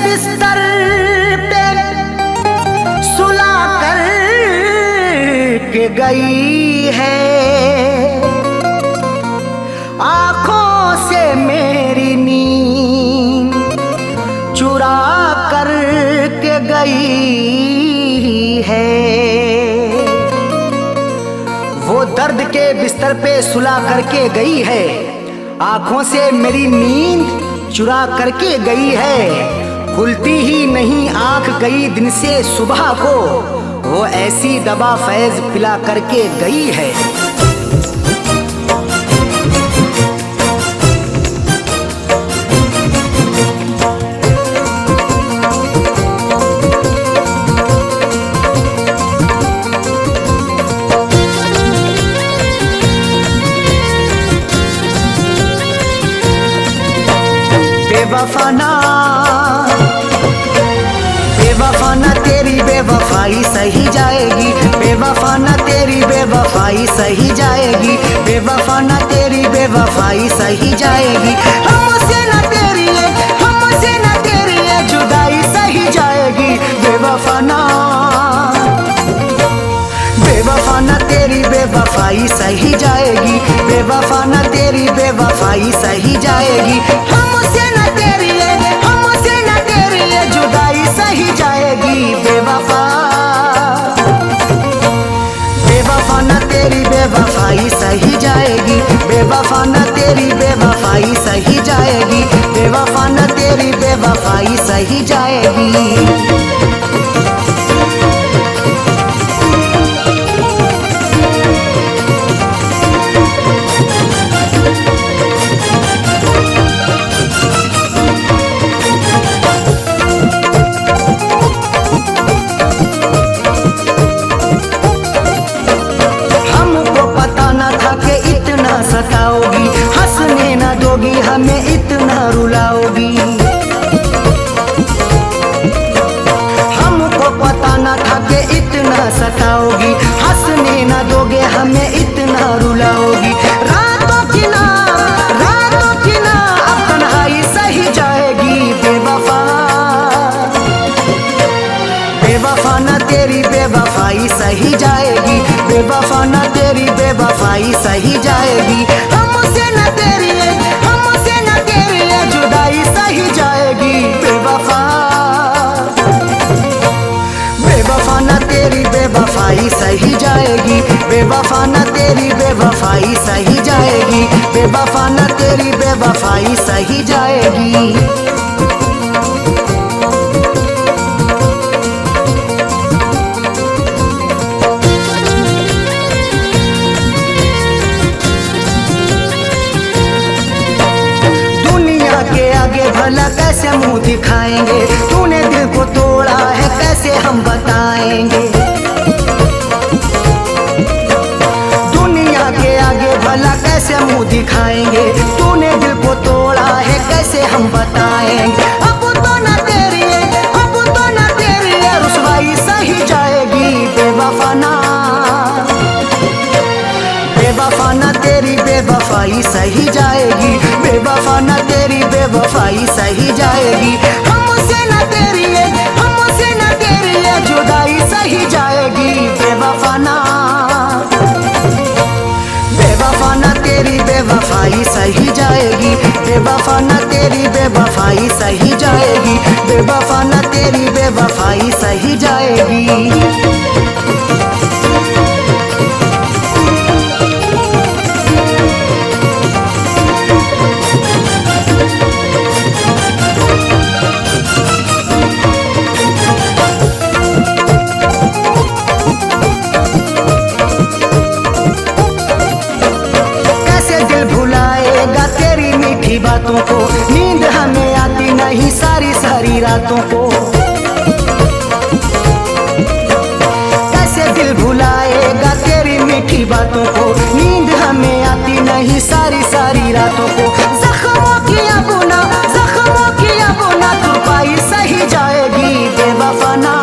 बिस्तर पे सुला कर के गई है, आंखों से मेरी नींद चुरा कर के गई है। वो दर्द के बिस्तर पे सुला करके गई है, आंखों से मेरी नींद चुरा करके गई है। खुलती ही नहीं आंख गई दिन से सुबह को, वो ऐसी दवा फैज पिला करके गई है। बेवफाना बेवफाना तेरी बेवफाई सही जाएगी, बेवफाना तेरी बेवफाई सही जाएगी, बेवफाना तेरी बेवफाई सही जाएगी। हमसे न तेरी जुदाई सही जाएगी। बेवफाना बेवफाना तेरी बेवफाई सही जाएगी, बेवफाना तेरी बेवफाई सही जाएगी। हमसे न तेरी जुदाई सही जाएगी। बेवफा बेवफाना तेरी बेवफाई सही जाएगी, बेवफाना तेरी बेवफाई सही जाएगी, बेवफाना तेरी बेवफाई सही जाएगी। सताओगी, हंसने न दोगी, हमें इतना रुलाओगी। हमको पता न था कि इतना सताओगी, हंसने न दोगे, हमें इतना रुलाओगी। रातों की ना अब तन्हाई सही जाएगी। बेवफा बेवफाना तेरी बेवफाई सही जाएगी, बेवफाना तेरी बेवफाई सही जाएगी। हमसे न तेरी जुदाई सही जाएगी। बेवफा बेवफाना तेरी बेवफाई सही जाएगी, बेवफाना तेरी बेवफाई सही जाएगी, बेवफाना तेरी बेवफाई सही जाएगी। भला कैसे मुंह दिखाएंगे, तूने दिल को तोड़ा है कैसे हम बताएंगे। दुनिया के आगे भला कैसे मुंह दिखाएंगे, तूने दिल को तोड़ा है कैसे हम बताएंगे। अब तो न तेरी रुसवाई सही जाएगी। बेवफाना बेवफाना तेरी बेवफाई सही जाएगी, बेवफाना तेरी बेवफाई सही जाएगी। हमसे न तेरी जुदाई सही जाएगी। बेवफाना बेवफाना तेरी बेवफाई सही जाएगी, बेवफाना तेरी बेवफाई सही जाएगी, बेवफाना तेरी बेवफाई सही जाएगी। बातों को नींद हमें आती नहीं सारी रातों को। कैसे दिल भुलाएगा तेरी मीठी बातों को, नींद हमें आती नहीं सारी रातों को। जख्मों की बुना तुरपाई सही जाएगी। बेवफाना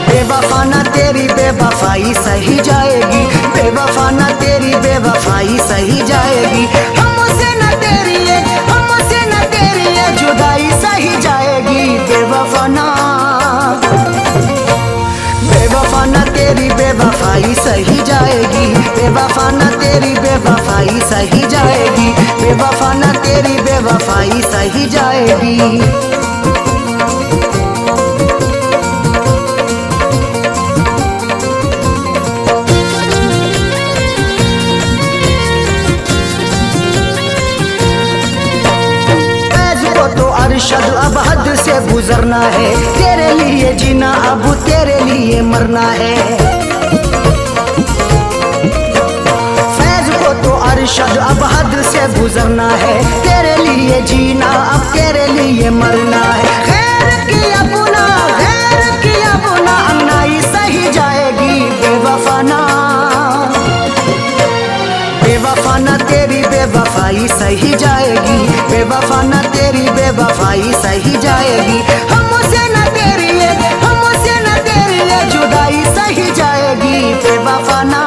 बेवफाना तेरी बेवफाई सही जाएगी, बेवफाना तेरी बेवफाई सही जाएगी। हमसे न तेरी तेरी ये जुदाई सही जाएगी बेवफा ना, बेवफा ना तेरी बेवफाई सही जाएगी, बेवफा ना तेरी बेवफाई सही जाएगी, बेवफा ना तेरी बेवफाई सही जाएगी। अरशद अब हद से गुजरना है, तेरे लिए जीना अब तेरे लिए मरना है। फैज को तो अरशद अब हद से गुजरना है, तेरे लिए जीना अब तेरे लिए मरना है। खैर की अपना खैर की अपना अन्नाई सही जाएगी बेवफा ना, बेवफा ना तेरी बेवफाई सही जाएगी, बेवफा ना तेरी बेवफाई सही जाएगी। हमसे ना तेरी ये हमसे ना तेरी ये जुदाई सही जाएगी बेवफा ना,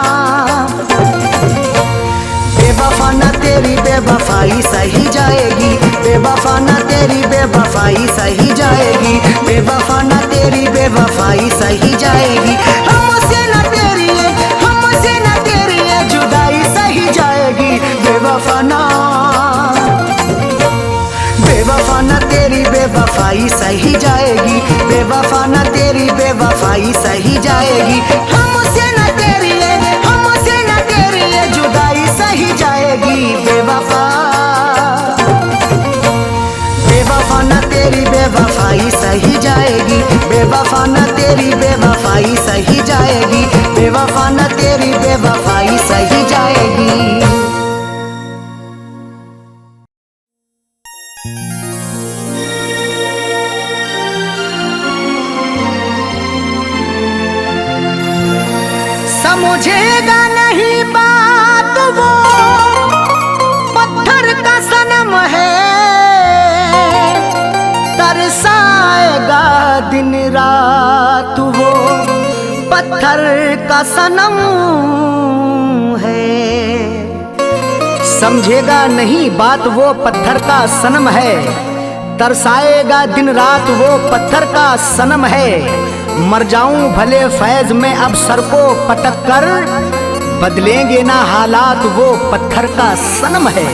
बेवफा ना तेरी बेवफाई सही जाएगी, बेवफा ना तेरी बेवफाई सही जाएगी, बेवफा ना तेरी बेवफाई सही जाएगी। हमसे ना तेरी ये हमसे ना तेरी ये जुदाई सही जाएगी बेवफा ना, बेवफा ना तेरी बेवफाई सही जाएगी, बेवफा ना तेरी बेवफाई सही जाएगी। हमसे ना तेरी ये हमसे ना तेरी ये जुदाई सही जाएगी बेवफा, बेवफा ना तेरी बेवफाई सही जाएगी, बेवफा ना तेरी बेवफाई सही जाएगी, बेवफा ना तेरी बेवफाई सही जाएगी। समझेगा नहीं बात वो पत्थर का सनम है, तरसाएगा दिन रात वो पत्थर का सनम है। समझेगा नहीं बात वो पत्थर का सनम है, तरसाएगा दिन रात वो पत्थर का सनम है। मर जाऊं भले फैज में अब सर को पटक कर, बदलेंगे ना हालात वो पत्थर का सनम है।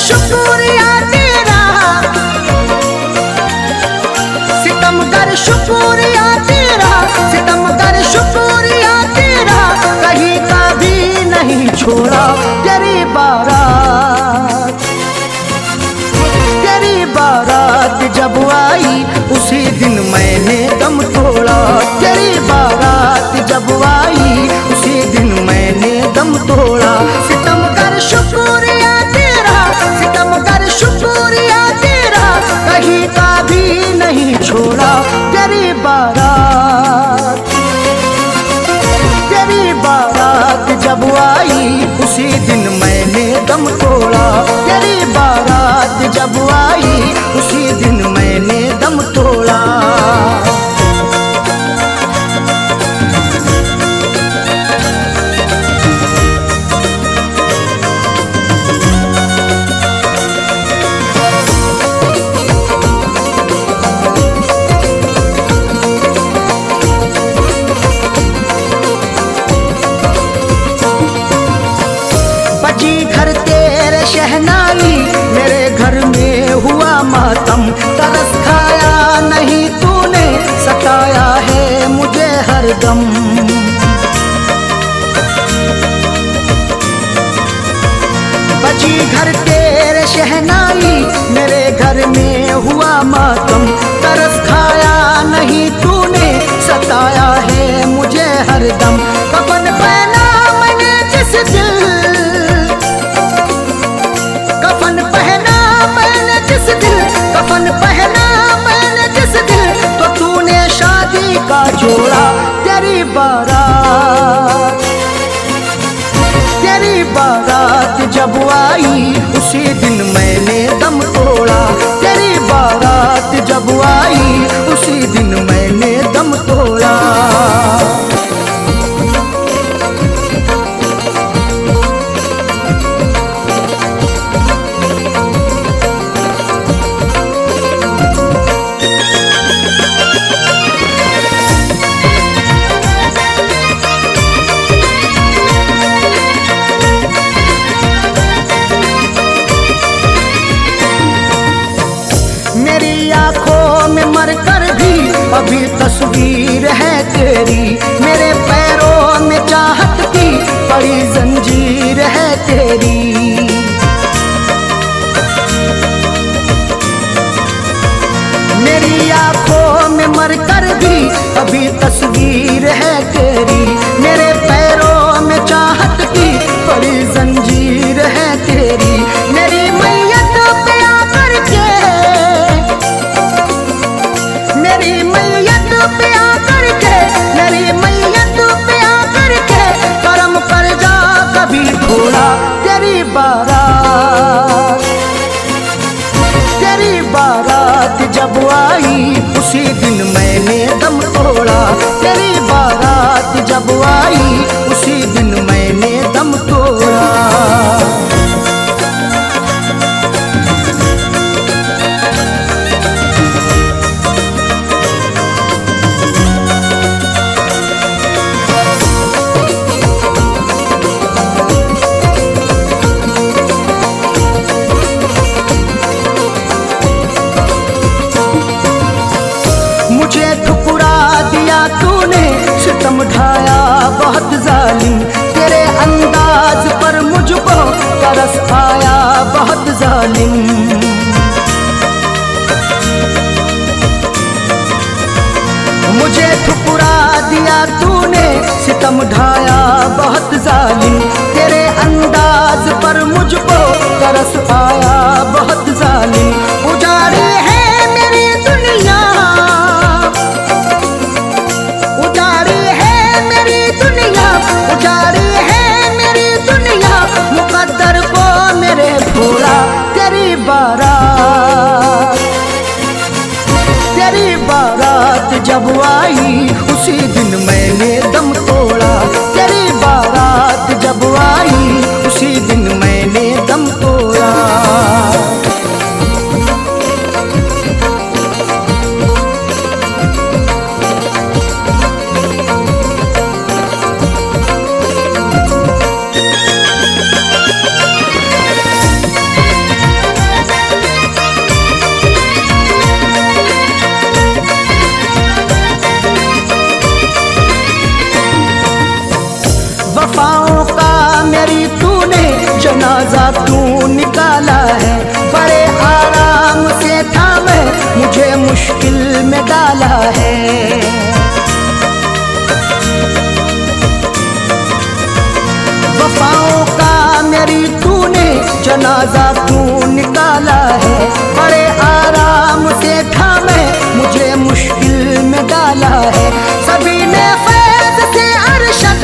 शुक्रिया तेरा सितमगर, शुक्रिया तेरा सितमगर, शुक्रिया तेरा कहीं का भी नहीं छोड़ा। तेरी बारात जब आई उसी दिन मैंने दम तोड़ा, तेरी बारात जब आई उसी दिन मैंने दम तोड़ा। सितमगर शुक्रिया सितमगर, शुक्रिया तेरा कहीं का भी नहीं छोड़ा। तेरी बारात जब आई उसी दिन मैंने दम तोड़ा, तेरी बारात जब आई उसी दिन मैंने दम तोड़ा। शहनाई मेरे घर में हुआ मातम, तरस खाया नहीं तूने, सताया है मुझे हरदम। बजी घर तेरे शहनाई मेरे घर में हुआ मातम, तरस खाया नहीं तूने, सताया है मुझे हरदम। कफन पहना मैंने जिस दिल, कफन पहना मैंने जिस दिल, कफन पहना मैंने जिस दिल, तो तूने शादी शादी का जोड़ा। तेरी बारात, तेरी बारात जब आई उसी दिन मैंने दम तोड़ा। तेरी बारात जब आई उसी दिन मैंने दम तोड़ा। मेरी आंखों में मरकर भी अभी तस्वीर है तेरी। मेरे पैरों में चाहत की बड़ी जंजीर है तेरी। मेरी आंखों में मरकर भी अभी तस्वीर है तेरी। मेरे पैरों में चाहत की बड़ी जंजीर है तेरी। मेरी मैयत पे आकर के, मेरी मैयत पे आकर के, मेरी मैयत पे आकर के करम कर जा कभी थोड़ा। तेरी बारात, तेरी बारात जब आई उसी दिन मैंने दम तोड़ा। तेरी बारात जब आई उसी दिन मैंने दम तोड़ा। मुझे ठुकरा दिया तूने, सितम ढाया बहुत जालिम। तेरे अंदाज पर मुझको तरस आया बहुत जालिम। मुझे ठुकरा दिया तूने, सितम ढाया बहुत जालिम। तेरे अंदाज पर मुझको तरस आया बहुत जालिम। उजाड़ी है मेरी दुनिया, उजाड़ी है मेरी दुनिया, उजाड़ी है मेरी दुनिया, मुकद्दर को मेरे भोला। तेरी बारात, तेरी बारात जब आई उसी दिन मैंने दम तोड़ा। तेरी बारात जब आई उसी दिन मैंने दम तोड़ा। वफाओं का मेरी तूने जनाजा तू निकाला है। बड़े आराम से था मैं, मुझे मुश्किल में डाला है। वफाओं का मेरी तूने जनाजा तू निकाला है। बड़े आराम से था मैं, मुझे मुश्किल में डाला है। सभी ने फैज़ से अरशद,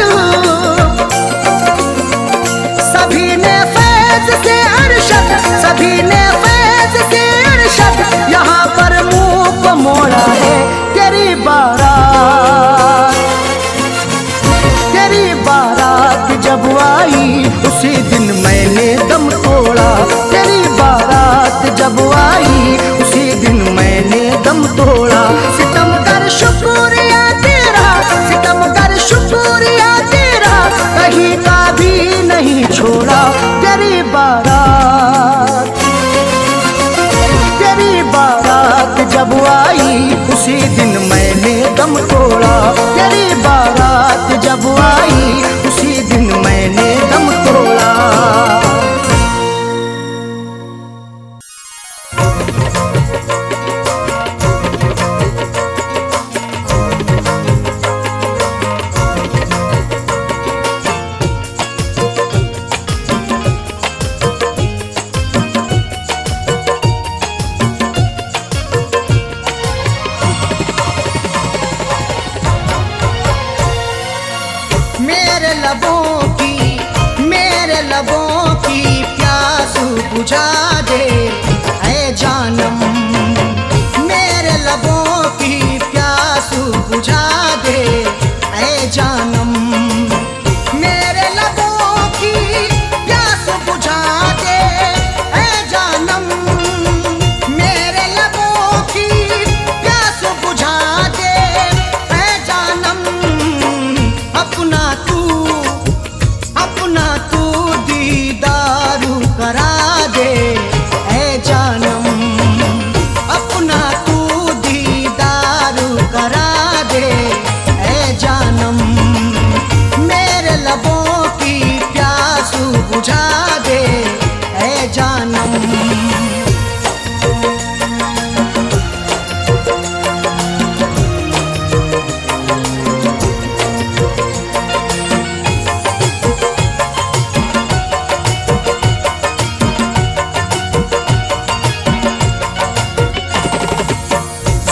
सभी ने फैज़ से अरशद, सभी ने फैज़ से अरशद यहाँ पर मुंह को मोड़ा है। तेरी बारात, तेरी बारात जब आई उसी दिन मैंने दम तोड़ा। तेरी बारात जब आई उसी दिन मैंने दम तोड़ा। सितम कर शुक्रिया तेरा, सितम कर शुक्रिया तेरा, कहीं का भी नहीं छोड़ा। तेरी बारात, तेरी बारात जब आई उसी दिन मैंने दम तोड़ा। तेरी बारात जब आई उसी दिन मैंने दम तोड़ा। बुझा दे ऐ जानम, मेरे लबों की प्यास बुझा दे ऐ जानम, मेरे लबों की प्यास बुझा दे ऐ जानम, मेरे लबों की प्यास बुझा दे ऐ जानम, अपना तू दीदार करा दे ऐ जानम, अपना तू दीदार करा दे ऐ जानम, मेरे लबों की प्यास बुझा दे ऐ जानम।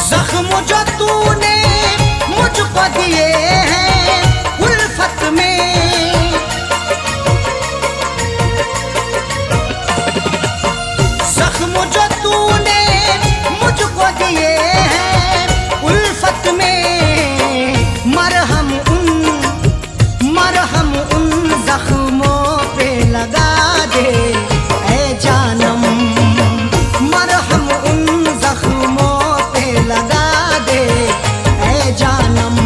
जख्म जो तूने मुझको दिए हैं उल्फत में, जख्म जो तूने मुझको दिए हैं उल्फत में, मरहम उन जख्मों पे लगा दे ऐ जानम, मरहम उन जख्मों पे लगा दे ऐ जानम,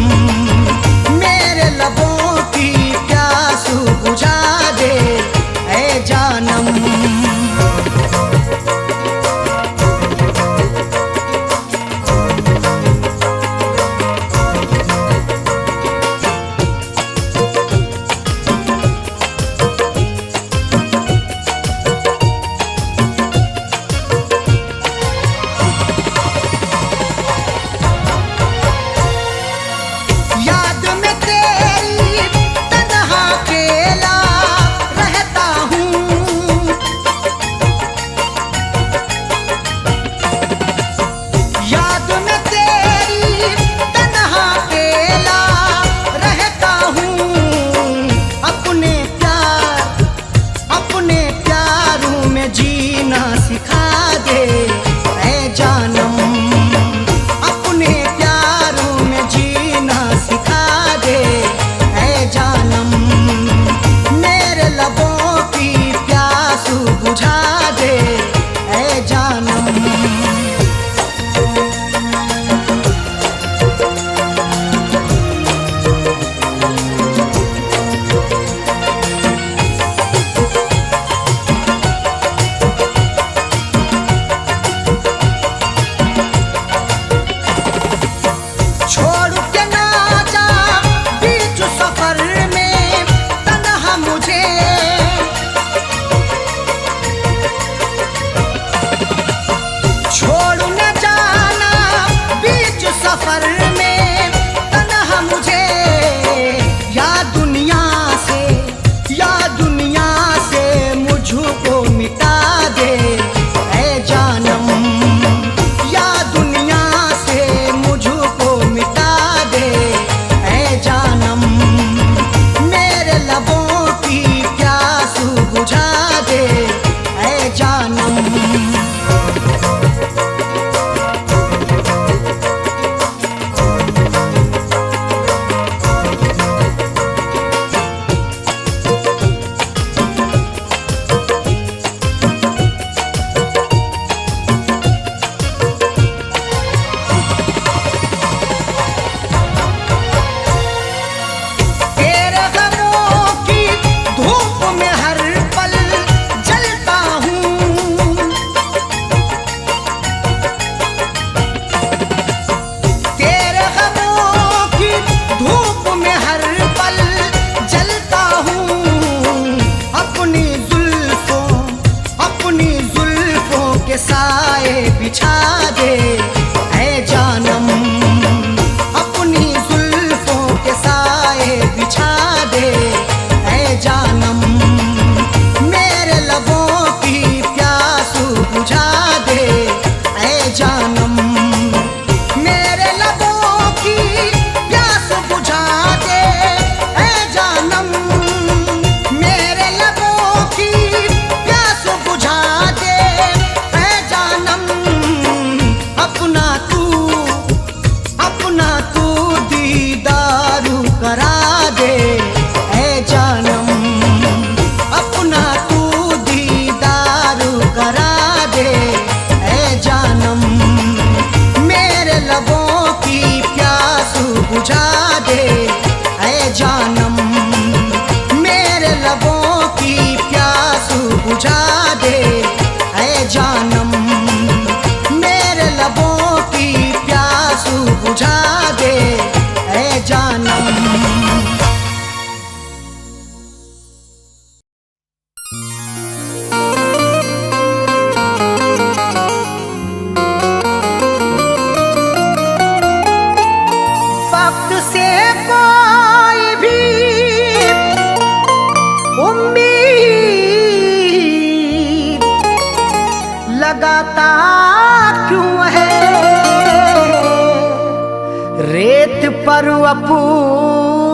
पर अपने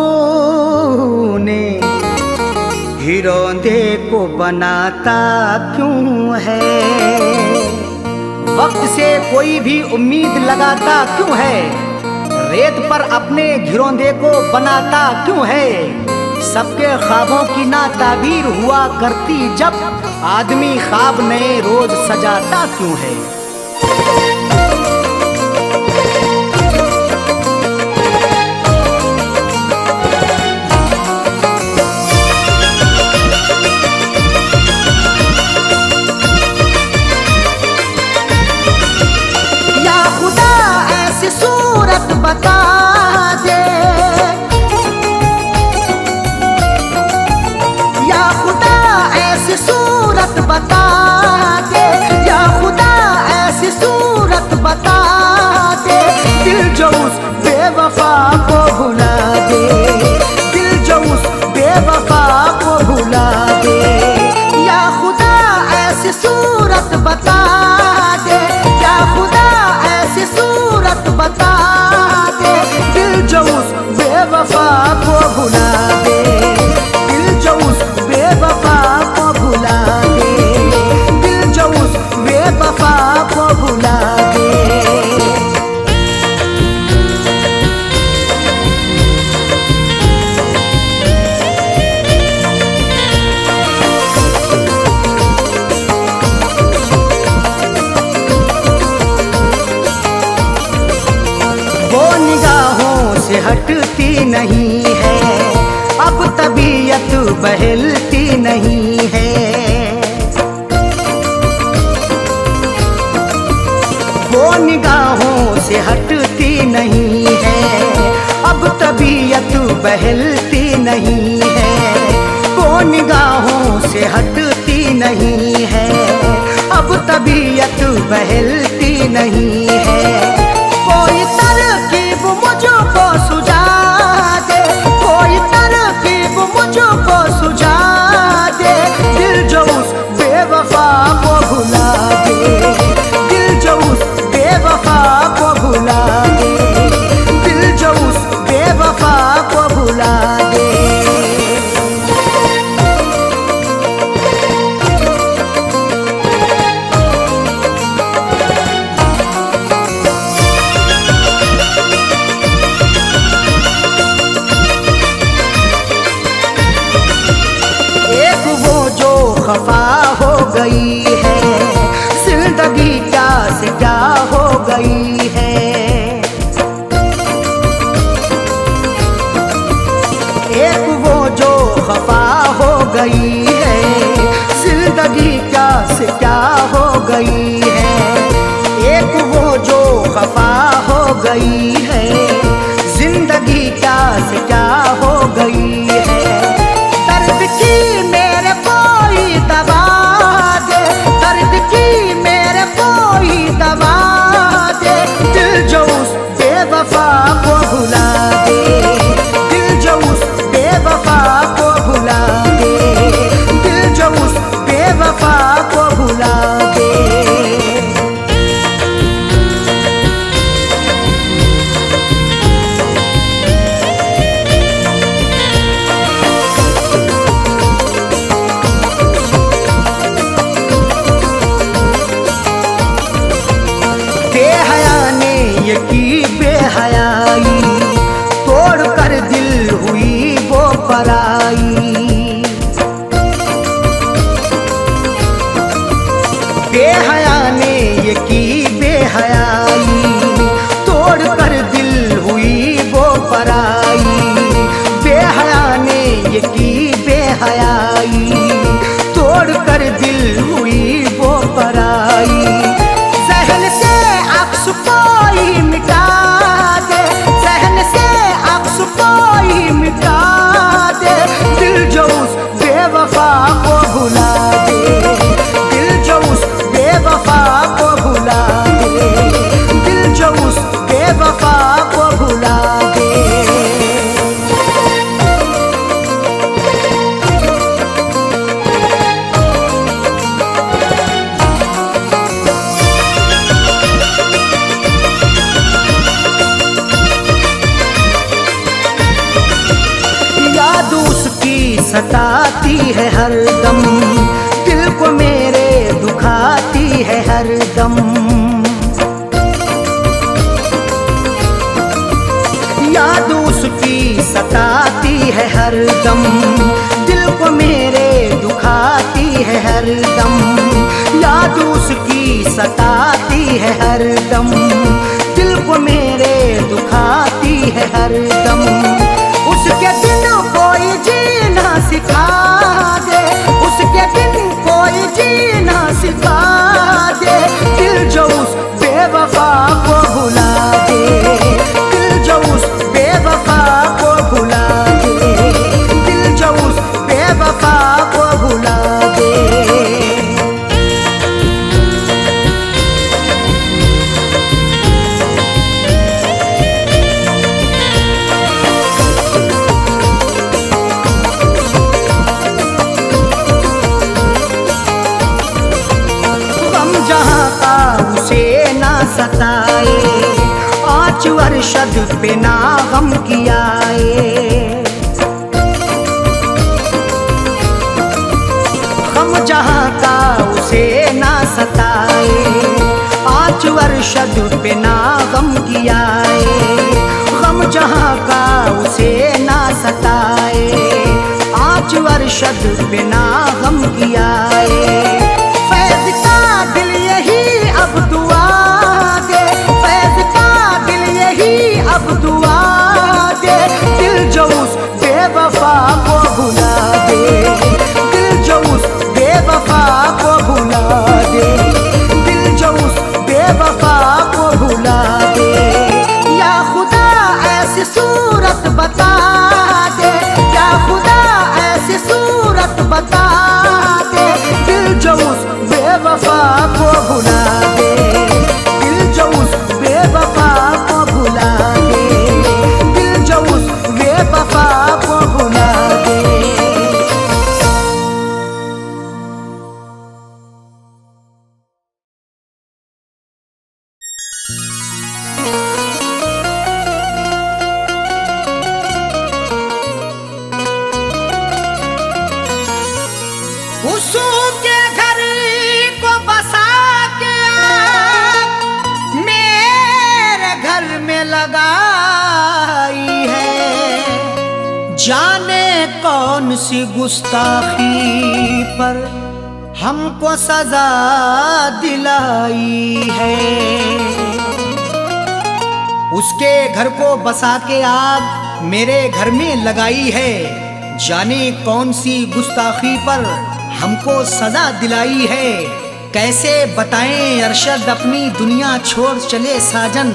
हीरोंदे को बनाता क्यों है? वक्त से कोई भी उम्मीद लगाता क्यों है? रेत पर अपने घिरौंदे को बनाता क्यों है? सबके ख्वाबों की ना ताबीर हुआ करती जब आदमी ख्वाब नए रोज सजाता क्यों है? या खुदा ऐसी सूरत बता दे, या खुदा ऐसी सूरत बता दे, या खुदा ऐसी सूरत बता दे, दिल जो उस बेवफा को भुला दे, दिल जो उस बेवफा को भुला दे। या खुदा ऐसी सूरत बता दे, या खुदा ऐसी सूरत बता दे, दिल जो उस बेवफा को भुला दे, दिल जो उस बेवफा को भुला दे, दिल जो उस बेवफा को भुला दे। वो निगाहों से हटती नहीं है, अब तबीयत बहलती नहीं है। वो निगाहों से हटती नहीं है, अब तबीयत बहलती नहीं है। वो निगाहों से हटती नहीं है, अब तबीयत बहलती नहीं है। कोई तरकीब मुझको सुझा दे, कोई तरकीब मुझको सुझा दे, दिल जो उस बेवफा को भुला दे, दिल जो उस बेवफा को भुला दे, दिल जो उस बेवफा को भुला दे। खफा हो गई है जिंदगी, क्या से क्या हो गई है। एक वो जो खफा हो गई है जिंदगी, क्या से क्या हो गई है। एक वो जो खफा हो गई है जिंदगी, क्या से क्या हो गई है। दर्द की मेरे कोई दवा दे, दर्द की मेरे कोई दवा दे, दिल जो उस बेवफा को भुला दे, दिल जो उस बेवफा को भुला दे, दिल जो उस बेवफा को भुला दे। बेहया ने ये की बेहयाई, तोड़ कर दिल हुई वो पराई। बेहया ने ये की बेहयाई, तोड़ कर दिल हुई वो पराई। बेहया ने ये की बेहयाई, तोड़ कर दिल हुई वो पराई। जहन से अक्स कोई मिटा दे, जहन से अक्स कोई मिटा दे, दिल जो उस बेवफा को भुला दे, दिल जो उस बेवफा को भुला दे, दिल जो उस बेवफा को भुला दे। सताती है हरदम, दिल को मेरे दुखाती है हरदम। याद उसकी सताती है हरदम, दिल को मेरे दुखाती है हरदम। याद उसकी सताती है हरदम, दिल को मेरे दुखाती है हरदम। उसके दिन कोई जीना सिखा दे, उसके दिन कोई जीना सिखा दे। दिल जो उस बेवफा को भुला दे, दिल जो उस बेवफा को भुला दे, दिल जो उस बेवफा को भुला दे। सताए आँच अरशद पे ना गम कियाए, गम जहाँ का उसे ना सताए। आँच अरशद पे ना गम कियाए, गम जहाँ का उसे ना सताए। आँच अरशद पे ना गम कियाए। फैज़ का दिल यही अब दुआ दे, फैज़ का दिल यही अब दुआ दे। दिल जो उस बेवफा को भुला दे, दिल जो उस बेवफा को भुला दे, दिल जो उस बेवफा को भुला दे। या खुदा ऐसी सूरत बता दे, या खुदा ऐसी सूरत बता दे। दिल जो उस बेवफा को भुला दे, दिल जो उस बेवफा को भुला दे, दिल जो उस बेवफा को भुला दे। उसों के घर को बसा के मेरे घर में लगाई है। जाने कौन सी गुस्ताखी पर हमको सजा दिलाई है। उसके घर को बसा के आग मेरे घर में लगाई है। जाने कौन सी गुस्ताखी पर हमको सजा दिलाई है। कैसे बताएं अरशद अपनी दुनिया छोड़ चले साजन,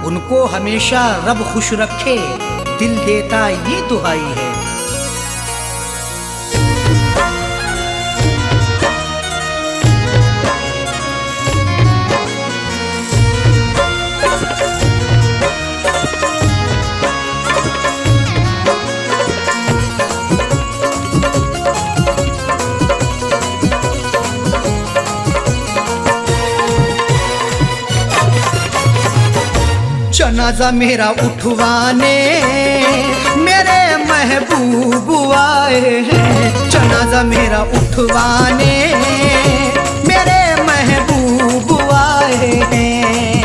उनको हमेशा रब खुश रखे दिल देता ये दुआई है। जनाजा मेरा उठवाने मेरे महबूब आए हैं। जनाजा मेरा उठवाने मेरे महबूब आए हैं।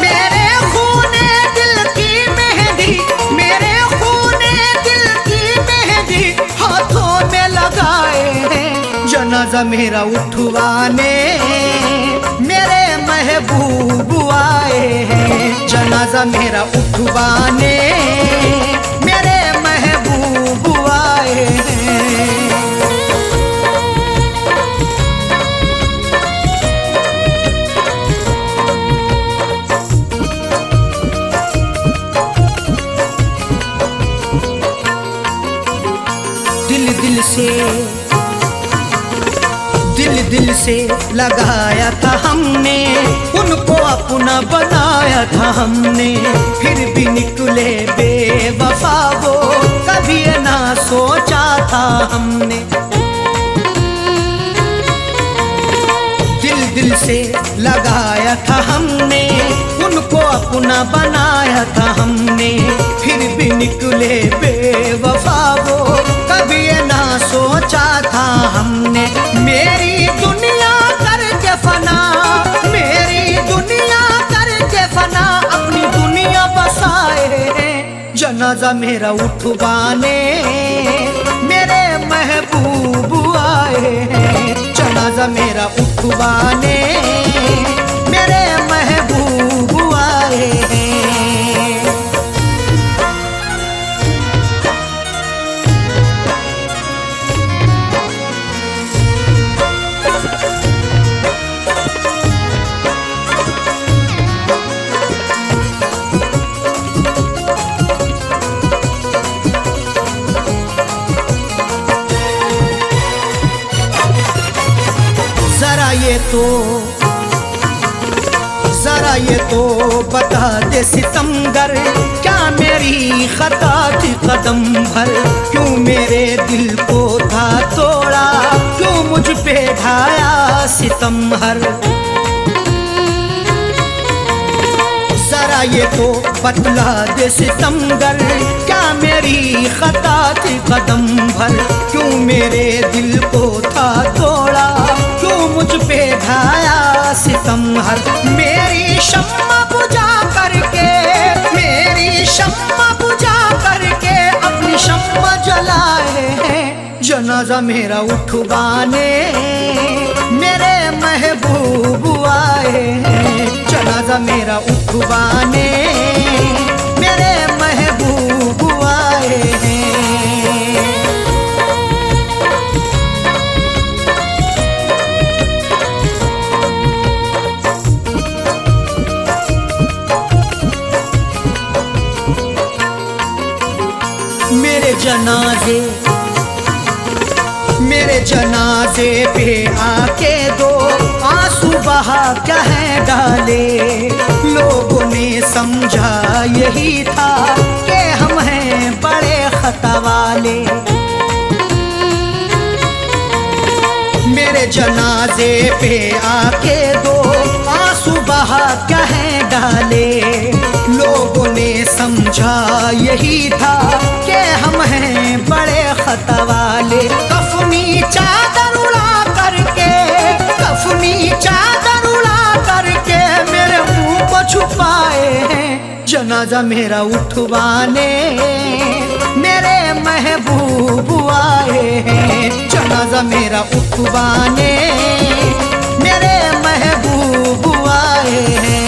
मेरे खूने दिल की मेहंदी, मेरे खूने दिल की मेहंदी हाथों में लगाए हैं। जनाजा मेरा उठवाने मेरे महबूब आए हैं। जनाजा मेरा उठवाने मेरे महबूब आए हैं। दिल से लगाया था हमने, उनको अपना बनाया था हमने। फिर भी निकले बेवफा वो, कभी ना सोचा था हमने। दिल से लगाया था हमने, उनको अपना बनाया था हमने। फिर भी निकले बेवफा वो, कभी ना जनाजा मेरा उठवाने मेरे महबूब आए हैं। जनाजा मेरा उठवाने मेरे महबूब आए हैं। जरा ये तो बता दे सितमगर, क्या मेरी खता थी कदम भर? क्यों मेरे दिल को था तोड़ा, क्यों मुझ पे ढाया सितम हर? जरा ये तो बतला दे सितमगर, क्या मेरी खता थी कदम भर? क्यों मेरे दिल को था तोड़ा, क्यों मुझ पे ढाया सितम हर? मेरी शम्मा बुझा करके, मेरी शम्मा बुझा करके अपनी शम्मा जलाए हैं। जनाजा मेरा उठवाने मेरे महबूब आए हैं। जनाजा मेरा उठवाने मेरे महबूब आए हैं। मेरे जनाजे पे आके दो आंसू बहा कह डाले। लोगों ने समझा यही था कि हम हैं बड़े खता वाले। मेरे जनाजे पे आके दो आंसू बहा कह डाले। लोगों ने समझा यही था कि हम हैं बड़े खता वाले। कफनी चादर उड़ा करके, कफनी चादर उड़ा करके मेरे मुंह को छुपाए हैं। जनाजा मेरा उठवाने मेरे महबूब आए हैं। जनाजा मेरा उठवाने मेरे महबूब आए हैं।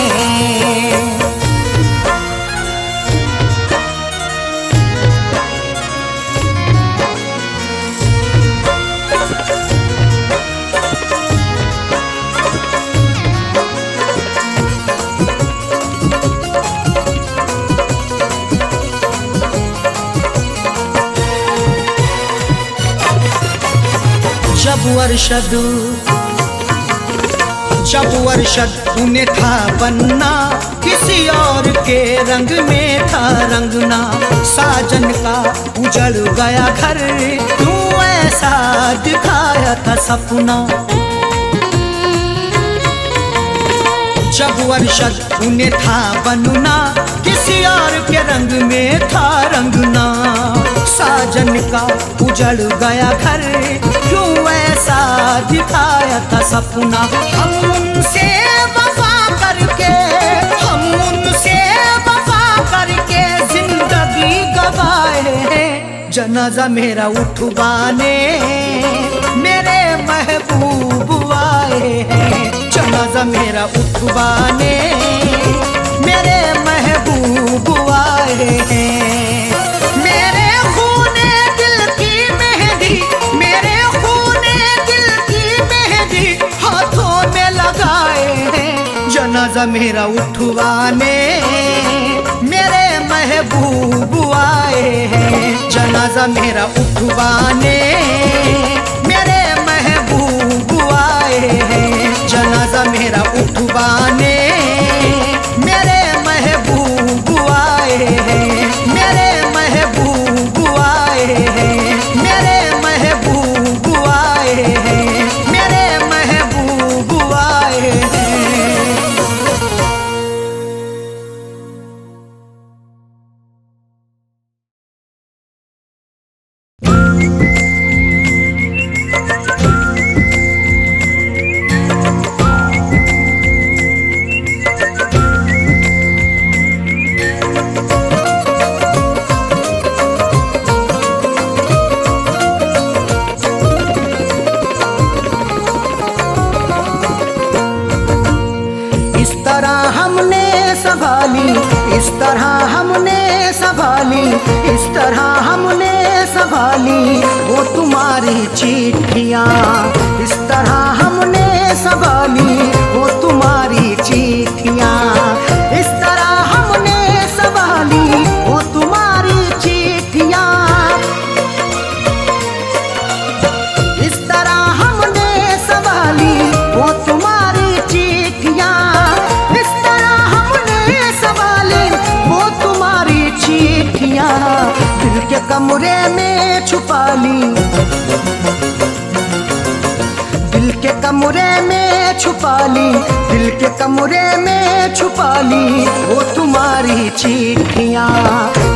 जब अरशद उन्हें था बनना, किसी और के रंग में था रंगना। साजन का उजड़ गया घर, क्यों ऐसा दिखाया था सपना। जब अरशद उन्हें था बनना, किसी और के रंग में था रंगना। साजन का उजड़ गया घर, क्यों ऐसा दिखाया था सपना। हम उनसे वफा करके, हम उनसे वफा करके जिंदगी गवाए हैं। जनाजा मेरा उठवाने मेरे महबूब आए हैं। जनाजा मेरा उठवाने मेरे महबूब आए हैं। मेरे खूने दिल की मेहंदी, मेरे खूने दिल की मेहंदी हाथों में लगाए हैं। जनाजा मेरा उठवाने मेरे महबूब आए हैं। जनाजा मेरा उठवाने मेरे महबूब आए हैं। जनाजा मेरा उठवाने मेरे महबूब आए हैं। मेरे महबूब आए हैं। मेरे महबूब आए हैं। मेरे महबूब आए हैं। इस तरह हमने संभाली, इस तरह हमने संभाली वो तुम्हारी चिट्ठियाँ। इस तरह हमने संभाली वो तुम्हारी चिट्ठियाँ। इस तरह हमने संभाली वो तुम्हारी चिट्ठियाँ। इस तरह हमने संभाली वो तुम्हारी चिट्ठियाँ। इस तरह हमने संभाली वो तुम्हारी चिट्ठियाँ। दिल के कमरे में छुपा ली, दिल के कमरे में छुपा ली, दिल के कमरे में छुपा ली वो तुम्हारी चिट्ठियाँ।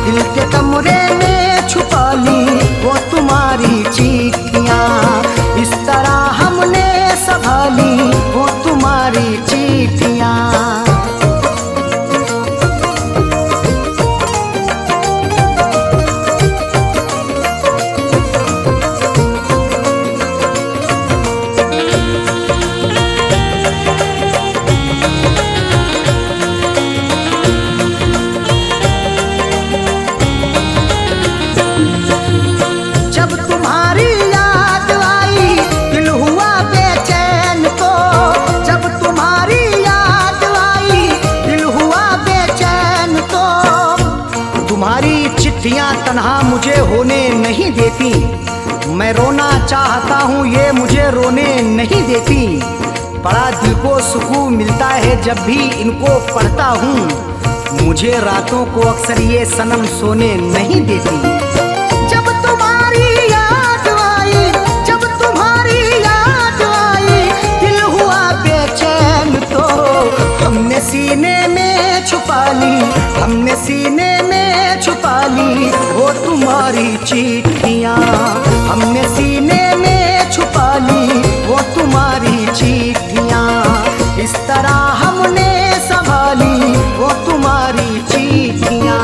दिल के कमरे में छुपा ली वो तुम्हारी चिट्ठियाँ। इस तरह हमने संभाली वो तुम्हारी चिट्ठियाँ। जब तुम्हारी याद आई दिल हुआ बेचैन तो, जब तुम्हारी याद आई दिल हुआ बेचैन तो। तुम्हारी चिट्ठियाँ तन्हा मुझे होने नहीं देती, मैं रोना चाहता हूँ ये मुझे रोने नहीं देती। बड़ा दिल को सुकून मिलता है जब भी इनको पढ़ता हूँ, मुझे रातों को अक्सर ये सनम सोने नहीं देती। जब तुम्हारी याद आई, जब तुम्हारी याद आई दिल हुआ बेचैन तो। हमने सीने में छुपा ली, हमने सीने में छुपा ली वो तुम्हारी चिट्ठियाँ। हमने सीने में छुपा ली वो तुम्हारी चिट्ठियाँ। इस तरह हमने संभाली वो तुम्हारी चिट्ठियाँ।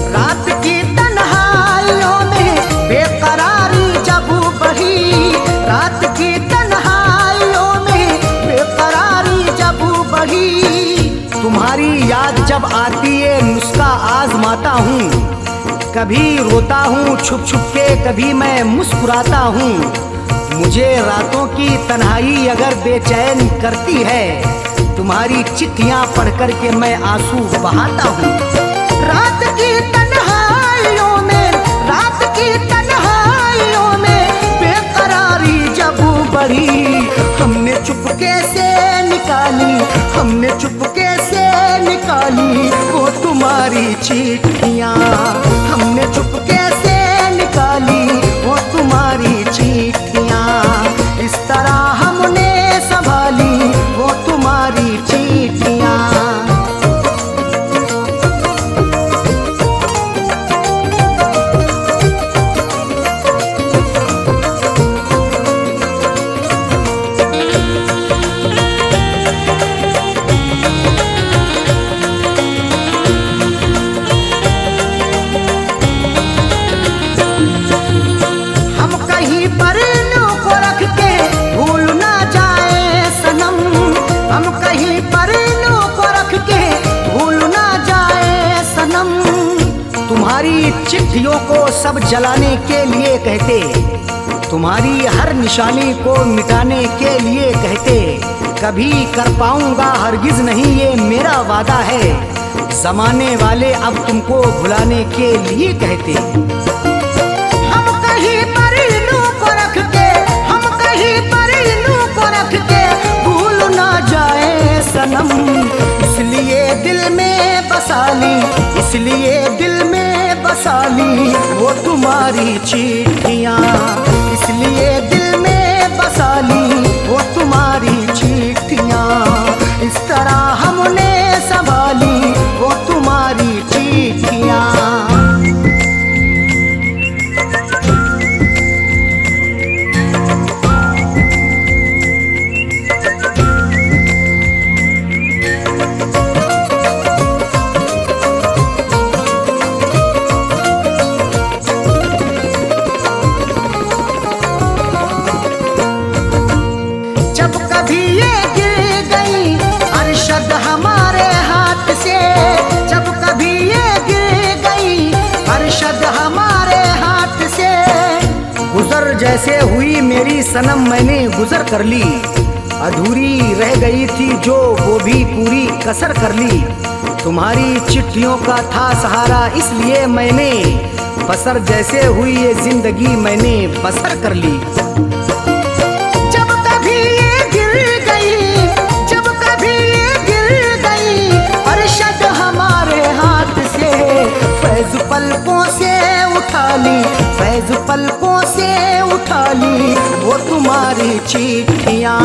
रात की तन्हाइयों में बेकरारी जब बढ़ी, रात की तन्हाइयों में बेकरारी जब बढ़ी। तुम्हारी याद जब आती है नुस्खा आजमाता हूँ, कभी रोता हूँ छुप छुप के, कभी मैं मुस्कुराता हूँ। मुझे रातों की तन्हाई अगर बेचैन करती है, तुम्हारी चिट्ठियाँ पढ़ कर के मैं आंसू बहाता हूँ। रात की तन्हाइयों में, रात की तन्हाइयों में बेकरारी जब बढ़ी। हमने चुपके से निकाली, हमने चुपके से निकाली वो तुम्हारी चिट्ठियाँ। हमने चुपके से निकाली वो तुम्हारी चिट्ठियाँ। इस तरह हमने संभाली वो तुम्हारी चिट्ठियाँ। हम कहीं पर नो को रख के भूल ना जाए सनम, हम कहीं पर नो को रख के भूल ना जाए सनम। तुम्हारी चिट्ठियों को सब जलाने के लिए कहते, तुम्हारी हर निशानी को मिटाने के लिए कहते। कभी कर पाऊंगा हरगिज नहीं ये मेरा वादा है, जमाने वाले अब तुमको भुलाने के लिए कहते। हम कहीं पर नू को रख के, हम कहीं पर नू को रख के भूल ना जाए सनम। इसलिए दिल में बसा ली, इसलिए दिल में बसा ली वो तुम्हारी चिट्ठियाँ। इसलिए दिल में बसा ली वो तुम्हारी चिट्ठियाँ। इस तरह हमने संभाली वो तुम्हारी चिट्ठियाँ। जैसे हुई मेरी सनम मैंने गुजर कर ली, अधूरी रह गई थी जो वो भी पूरी कसर कर ली। तुम्हारी चिट्ठियों का था सहारा इसलिए मैंने बसर जैसे हुई ये जिंदगी मैंने बसर कर ली। जब कभी ये गिर गई, जब कभी ये गिर गई अरशद हमारे हाथ से, फैज पलकों से उठा ली, फैज पलकों से उठा ली वो तुम्हारी चिट्ठियाँ,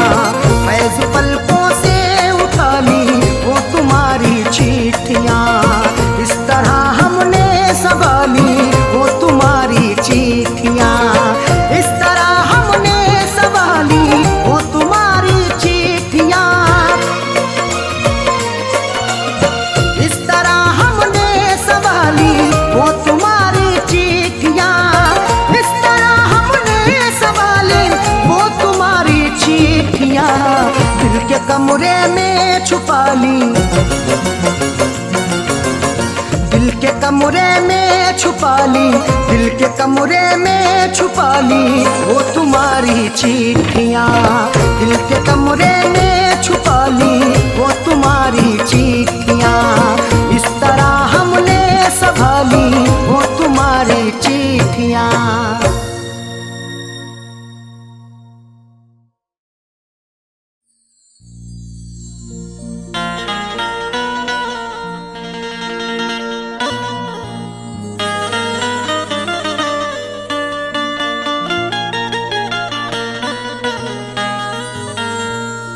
फैज पलकों से उठा ली वो तुम्हारी चिट्ठियाँ। इस तरह हमने संभाली वो तुम्हारी चिट्ठियाँ, इस तरह हमने संभाली वो तुम्हारी चिट्ठियाँ, इस तरह हमने संभाली वो तुम्हारी चिट्ठियाँ, इस तरह हमने संभाली वो तुम्हारी चिट्ठियाँ। दिल के कमरे में छुपा ली, दिल के कमरे में छुपा ली, दिल के कमरे में छुपा ली वो तुम्हारी चिट्ठियाँ, दिल के कमरे में छुपा ली वो तुम्हारी चिट्ठियाँ। इस तरह हमने संभाली वो तुम्हारी चिट्ठियाँ।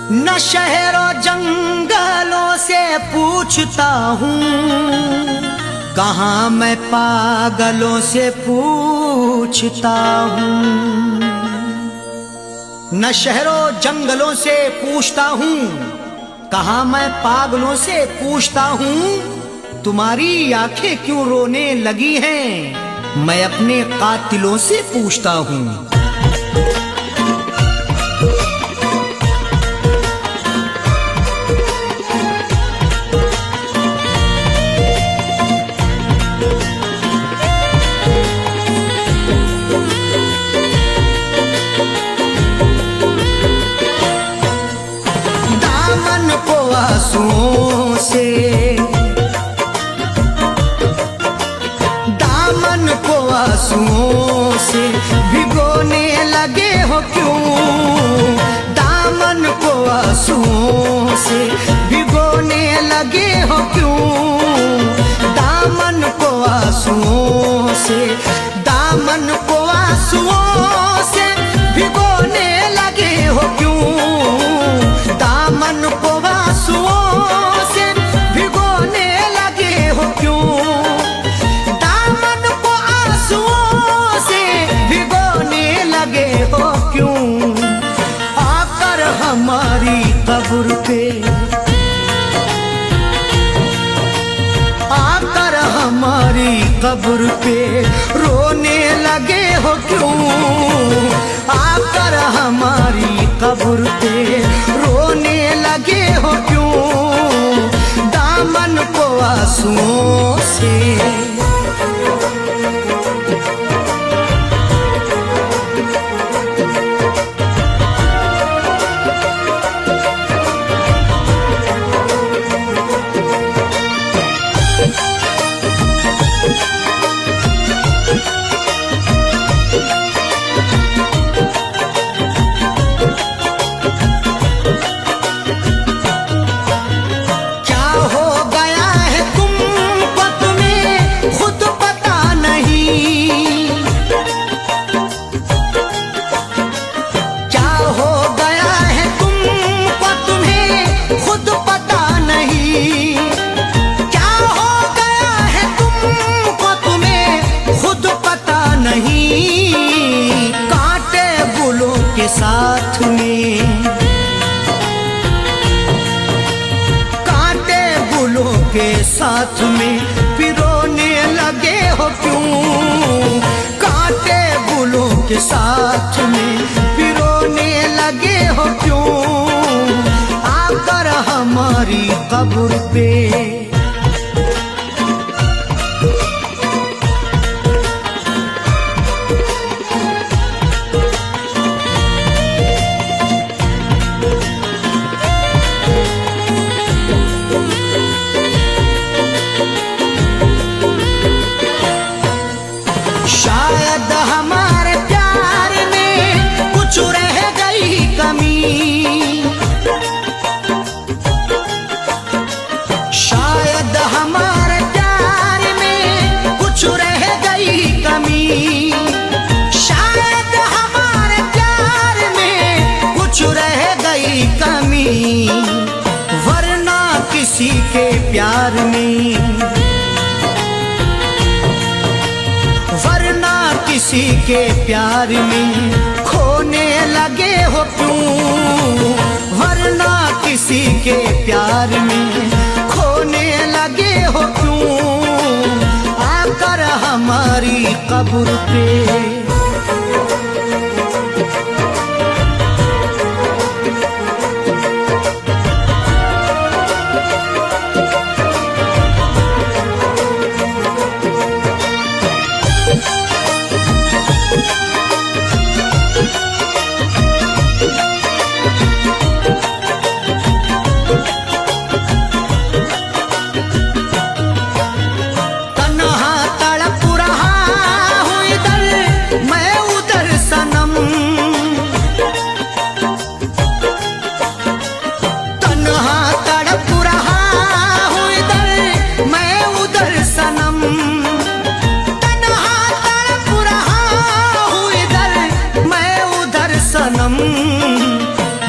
न शहरों जंगलों से पूछता हूँ, कहाँ मैं पागलों से पूछता हूँ। न शहरों जंगलों से पूछता हूँ, कहाँ मैं पागलों से पूछता हूँ। तुम्हारी आंखें क्यों रोने लगी हैं, मैं अपने कातिलों से पूछता हूँ। आंसुओं से दामन को आंसुओं से भिगोने लगे हो क्यों, दामन को आंसुओं से भिगोने लगे हो क्यों, दामन को आंसुओं से, दामन को आंसुओं से भिगोने लगे हो क्यों, दामन को आंसुओं से भिगोने लगे हो क्यों, दामन को आंसुओं से भिगोने लगे हो क्यों। आकर हमारी कब्र पे, आकर हमारी कब्र पे रोने लगे हो क्यों, आकर हमारी कब्र पे रोने लगे हो क्यों, दामन को आंसुओं से। साथ में कांटे गुलों के साथ में पिरोने लगे हो क्यों, कांटे गुलों के साथ में पिरोने लगे हो क्यों, आकर हमारी कब्र पे। कमी, वरना किसी के प्यार में, वरना किसी के प्यार में खोने लगे हो क्यों, वरना किसी के प्यार में खोने लगे हो क्यों, आकर हमारी कब्र पे।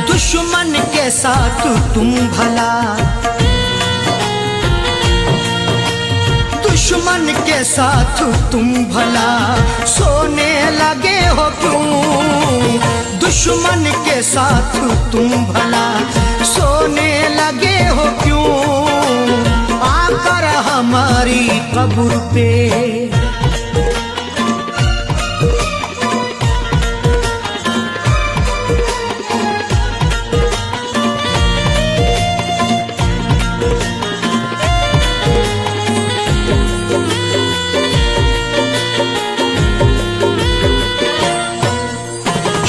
दुश्मन के साथ तुम भला, दुश्मन के साथ तुम भला सोने लगे हो क्यों, दुश्मन के साथ तुम भला सोने लगे हो क्यों, आकर हमारी कब्र पे।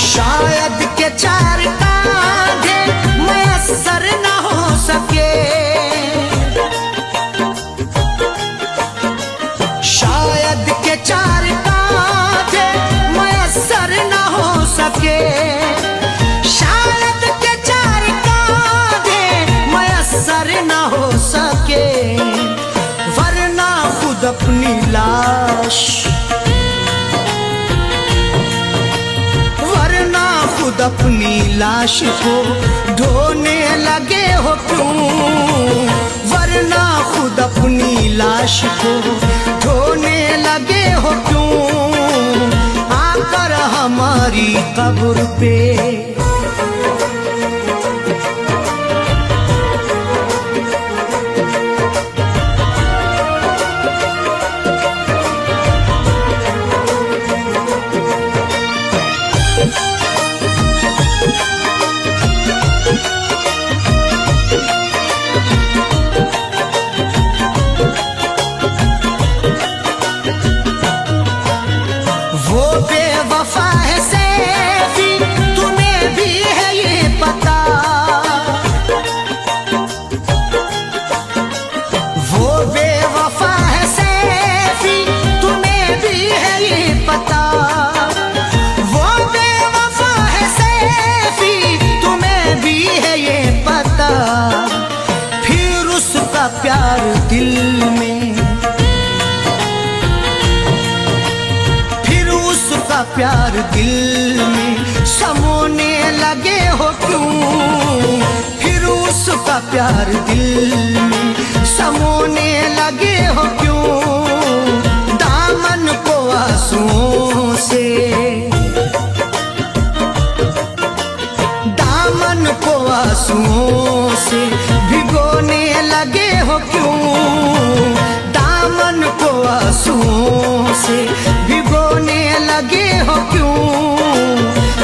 शायद के चार कांधे मयस्सर न हो सके, शायद के चार कांधे मयस्सर न हो सके, शायद के चार कांधे मयस्सर न हो सके, वरना खुद अपनी लाश, खुद अपनी लाश को ढोने लगे हो क्यों, वरना खुद अपनी लाश को ढोने लगे हो क्यों, आकर हमारी कब्र पे। वो बेवफा है सैफी, तुम्हें भी है ये पता, वो बेवफा है सैफी, तुम्हें भी है ये पता, वो बेवफा है सैफी, तुम्हें भी है ये पता, फिर उसका प्यार दिल में, प्यार दिल में समोने लगे हो क्यों, फिर उसका प्यार दिल में समोने लगे हो क्यों, दामन को आंसुओं से, दामन को आंसुओं से भिगोने लगे हो क्यों, दामन को आंसुओं से भिगोने लगे हो क्यों,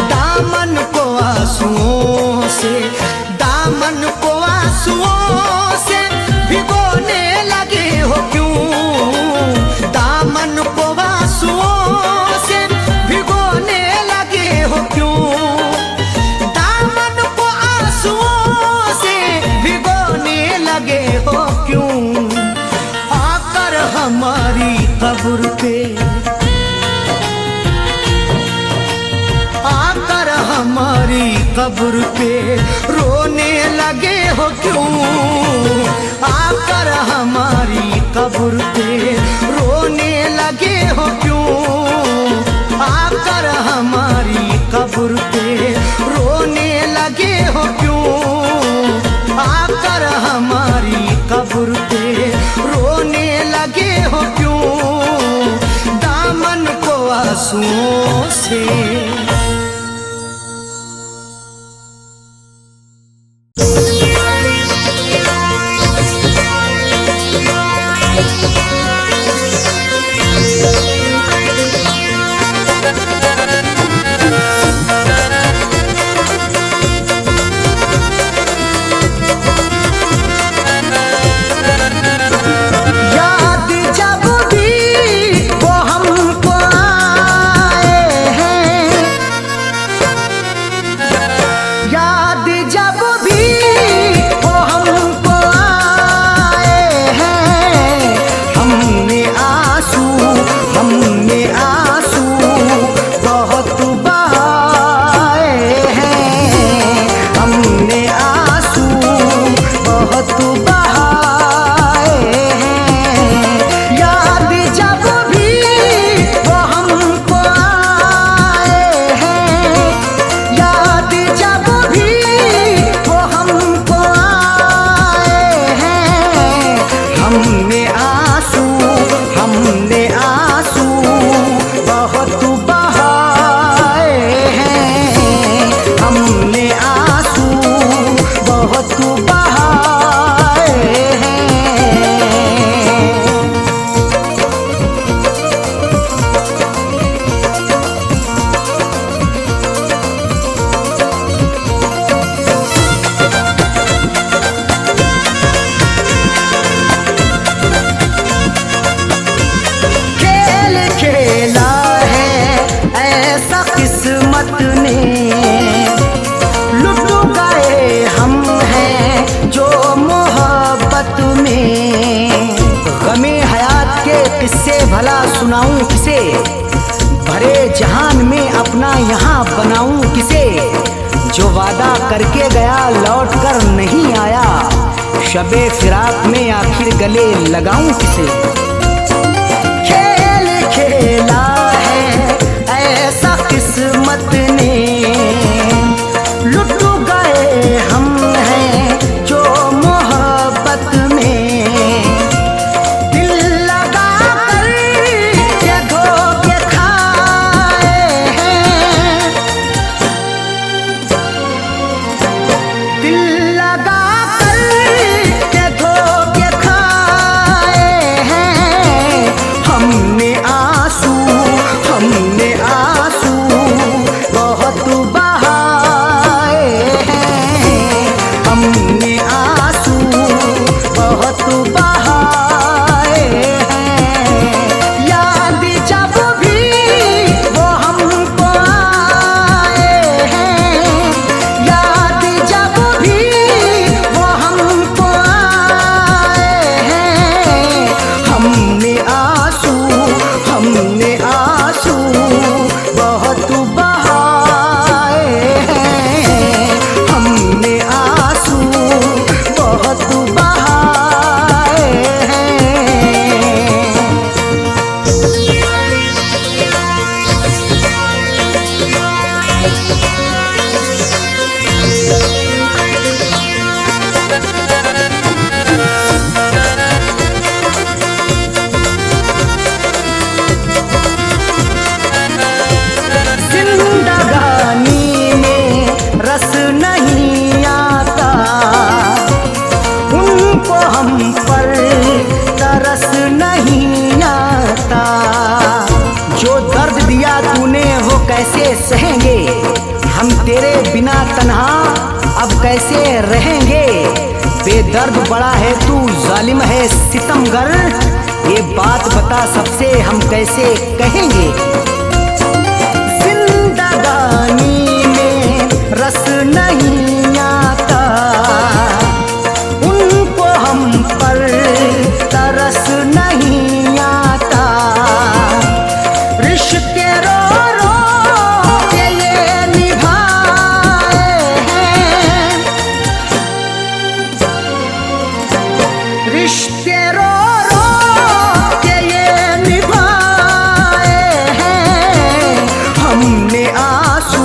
दामन को आंसुओं से, दामन को आंसुओं से भिगोने लगे हो क्यों, दामन को आंसुओं से भिगोने लगे हो क्यों, दामन को आंसुओं से भिगोने लगे हो क्यों, आकर हमारी कब्र पे, आकर हमारी कब्र पे रोने लगे हो क्यों, आकर हमारी कब्र पे रोने लगे हो क्यों, आकर हमारी कब्र पे रोने लगे हो क्यों। से। किससे भला सुनाऊं किसे, भरे जहान में अपना यहाँ बनाऊं किसे। जो वादा करके गया लौट कर नहीं आया, शबे फिराक में आखिर गले लगाऊं किसे। खेल खेला है ऐसा किस्मत ने, लुट गए हम हैं जो मोहब्बत में। कैसे सहेंगे हम तेरे बिना तन्हा, अब कैसे रहेंगे। बेदर्द बड़ा है तू जालिम है सितमगर, ये बात बता सबसे हम कैसे कहेंगे। जिंदगानी में रस नहीं आता, उनको हम पर तरस नहीं आता। रिश्ते रो रिश्ते रो रो के ये निभाए हैं, हमने आंसू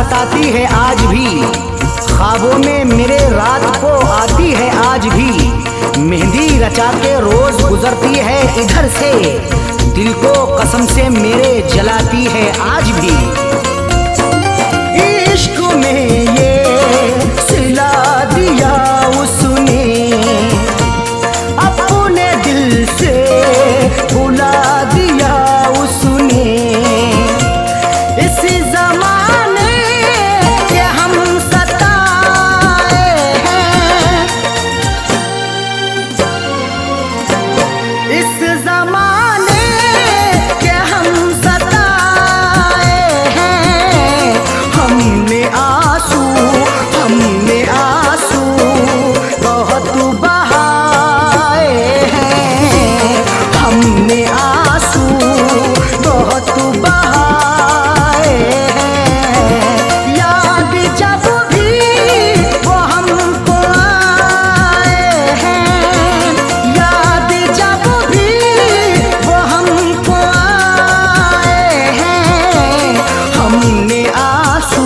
सताती है आज भी, ख्वाबों में मेरे रात को आती है आज भी। मेहंदी रचा के रोज गुजरती है इधर से, दिल को कसम से मेरे जलाती है आज भी। इश्क में ये सिला दिया उसने, अपने दिल से बुला दिया उसने। इस जमाने के हम सताए हैं, इस जमाने के हम सताए हैं। हमने आंसू बहुत बहाए हैं, हमने आंसू बहुत बहाए हैं। याद जब भी वो हमको आए हैं, याद जब भी वो हमको आए हैं। हमने आंसू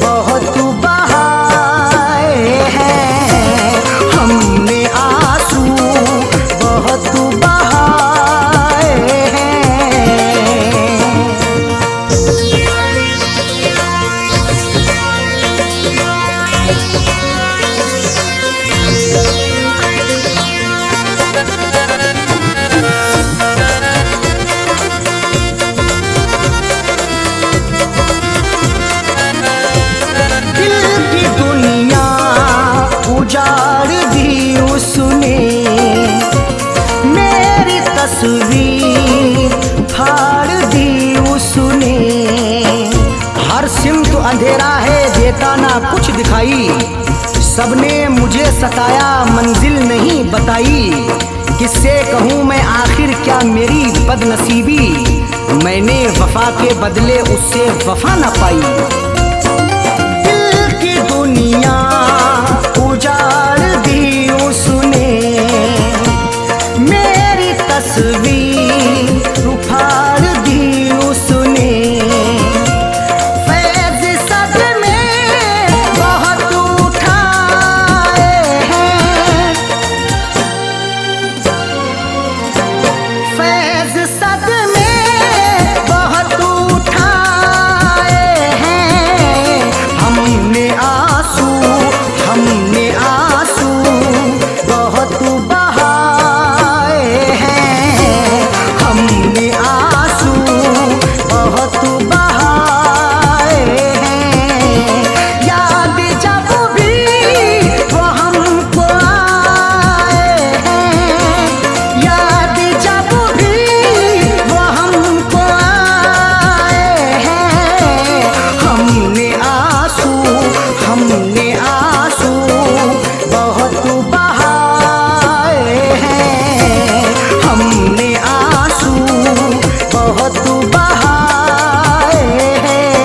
बहुत बहाए हैं, हमने आंसू बहुत बहाए हैं। दिल की दुनिया उजाड़ दी उसने, मेरी तस्वीर फाड़ दी उसने। हर सिमत अंधेरा है, देता ना कुछ दिखाई। सबने मुझे सताया, मंजिल नहीं बताई। किससे कहूँ मैं आखिर क्या मेरी बदनसीबी, मैंने वफा के बदले उससे वफा न पाई। दिल की दुनिया उजाड़ दी उसने, मेरी तस्वीर उखाड़ दी उसने। फैज़ सदमे बहुत उठाए हैं, फैज़ सदमे बहुत उठाए हैं। हमने आंसू बहुत बहाए हैं, हमने आंसू बहुत बहाए हैं। याद जब भी वो हमको आए हैं, याद जब भी वो हमको आए हैं। हमने आंसू बहुत बहाए हैं, हमने आंसू बहुत बहाए हैं।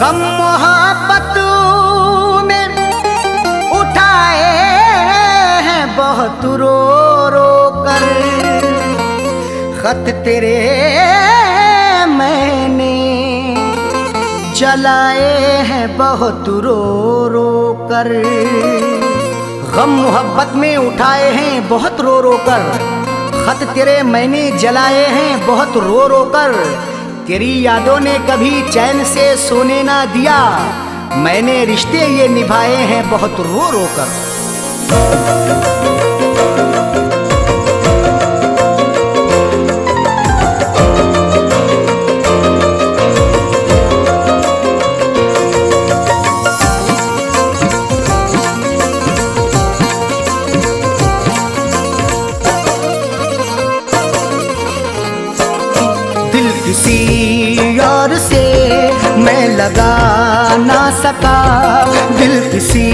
गम मोहब्बत में उठाए हैं बहुत रो रो कर, खत तेरे मैंने जलाए हैं बहुत रो रो कर। गम मोहब्बत में उठाए हैं बहुत रो रो कर, खत तेरे मैंने जलाए हैं बहुत रो रो कर। तेरी यादों ने कभी चैन से सोने ना दिया, मैंने रिश्ते ये निभाए हैं बहुत रो रो कर। दिल किसी और से मैं लगा ना सका, दिल किसी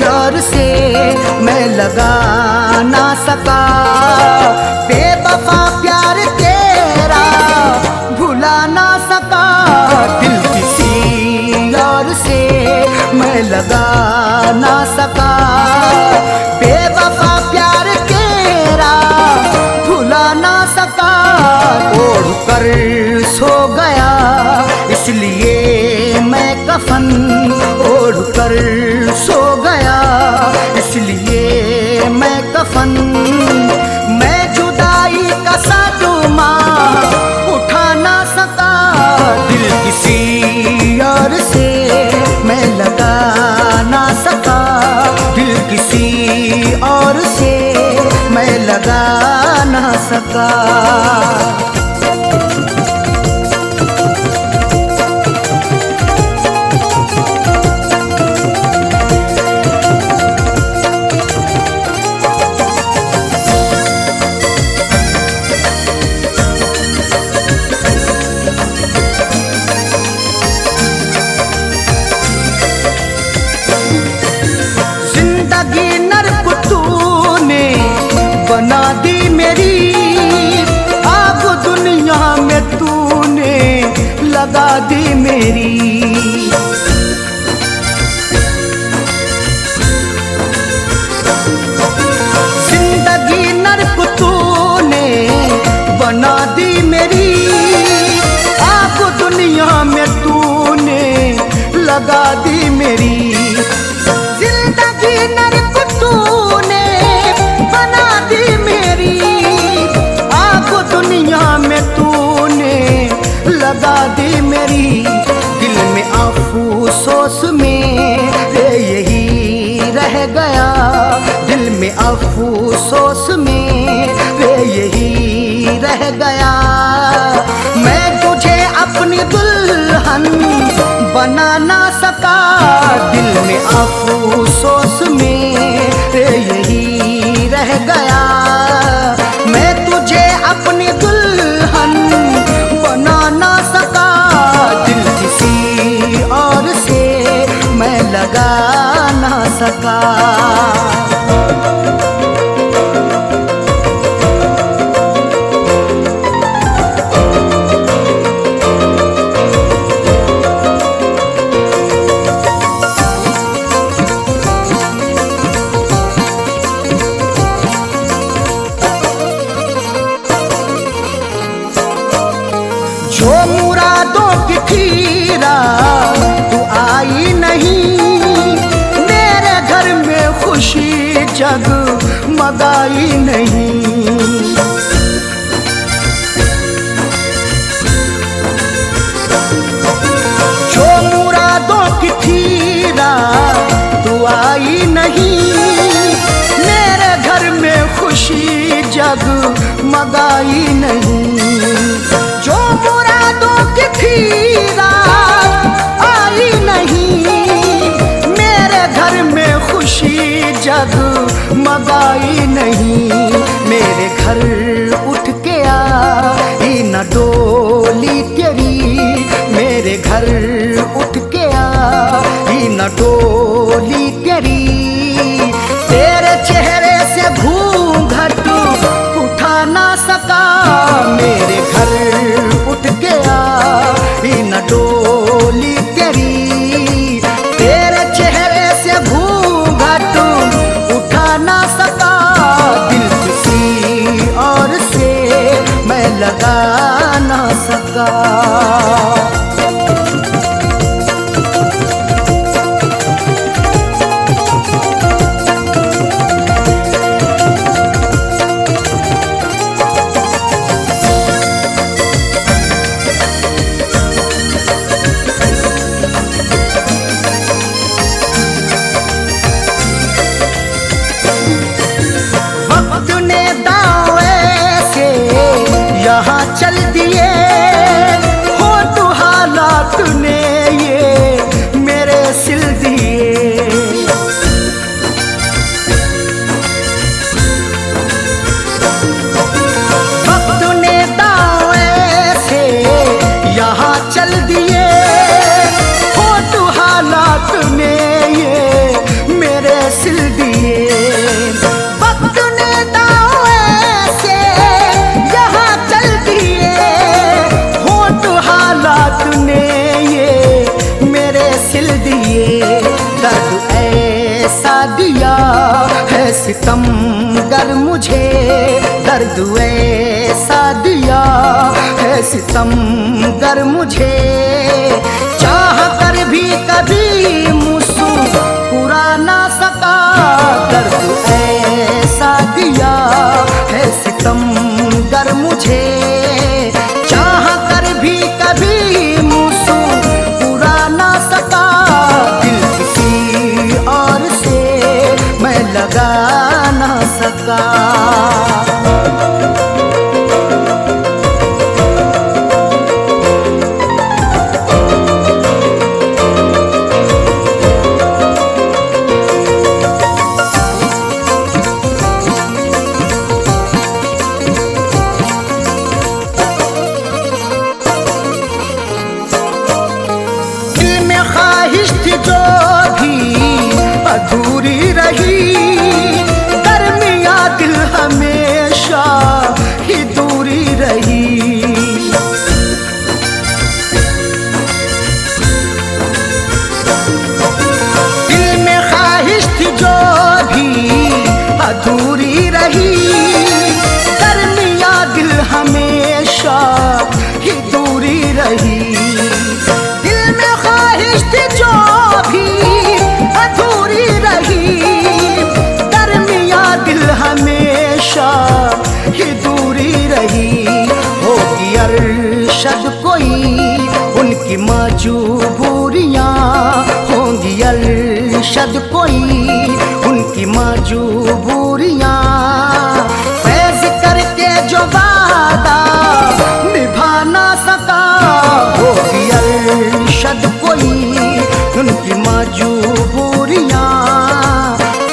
और से मैं लगा ना सका। बेवफा प्यार तेरा भुला ना सका, दिल किसी ना सका। बेवफा प्यार तेरा भुला ना सका। ओढ़ कर सो गया इसलिए मैं कफन, ओढ़ कर सो गया इसलिए मैं कफन। मैं जुदाई का सादुमा उठा ना सका। दिल किसी और से मैं लगा ना सका। दिल किसी और से मैं लगा ना सका। बना दी मेरी आग दुनिया में तूने लगा दी मेरी। जिंदगी नर्क तूने बना दी मेरी आग दुनिया में तूने लगा दी मेरी। जिंदगी नर्क तूने बना दी मेरी आग दुनिया में तूने लगा दी मेरी। दिल में अफसोस मेरे यही रह गया। दिल में अफसोस मेरे यही रह गया। मैं तुझे अपनी दुल्हन बना ना सका। दिल में अफसोस मेरे यही रह गया। मैं तुझे अपनी दुल्हन बना ना सका। दिल किसी और से मैं लगा ना सका। जो मुरादों की खीरा तू आई नहीं। मेरे घर में खुशी जगमगाई नहीं। जो मुरादों की खीरा तू आई नहीं। मेरे घर में खुशी जगमगाई नहीं। जो मुरादों की खीरा आई नहीं। मेरे घर में खुशी जगमगाई नहीं। मेरे घर उठ के आई न डोली तेरी। मेरे घर उठ के आई न डोली तेरी। तेरे चेहरे से घूंघट उठा ना सका। मेरे घर उठ के आई न डोली तेरी। तेरे चेहरे से घूंघट उठा ना सका। दिल किसी और से मैं लगा ना सका। यहाँ चल दिए हो दिया है सितमगर मुझे, दर्द ऐसा दिया है सितमगर मुझे। चाह कर भी कभी मुस्कुरा ना सका, दर्द ऐसा दिया है सितमगर मुझे। चाह कर भी कभी मुस्कुरा ना सका, दिल किसी और से मैं लगा ना सका। जो भी अधूरी रही, दरमिया दिल हमेशा ही दूरी रही। दिल में ख्वाहिश थी जो भी अधूरी रही, दरमिया दिल हमेशा ही दूरी रही। दिल में ख्वाहिश थी जो भी अधूरी रही, दरमिया दिल हमेशा ही दूरी रही। होगी अरशद कोई उनकी मजबूरियां, होंगी अरशद कोई उनकी मजबूरियां। फैज़ करके जो वादा निभा ना सका, होगी अरशद कोई उनकी मजबूरियां।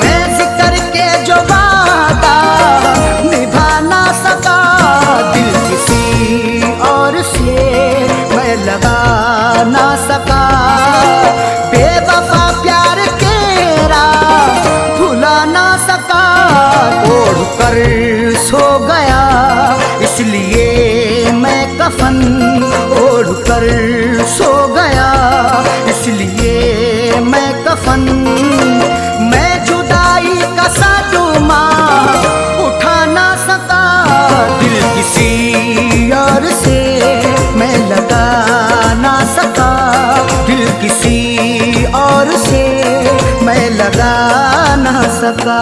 फैज़ करके जो वादा निभा ना सका, दिल किसी और से मैं लगा ना सका। बेवफा प्यार केरा भुला ना सका, ओढ़ कर सो गया इसलिए मैं कफन ओढ़ कर सो गया, इसलिए मैं कफन। मैं जुदाई का सदमा उठा ना सका, दिल किसी और से मैं लगा ना सका। दिल किसी और से मैं लगा ना सका।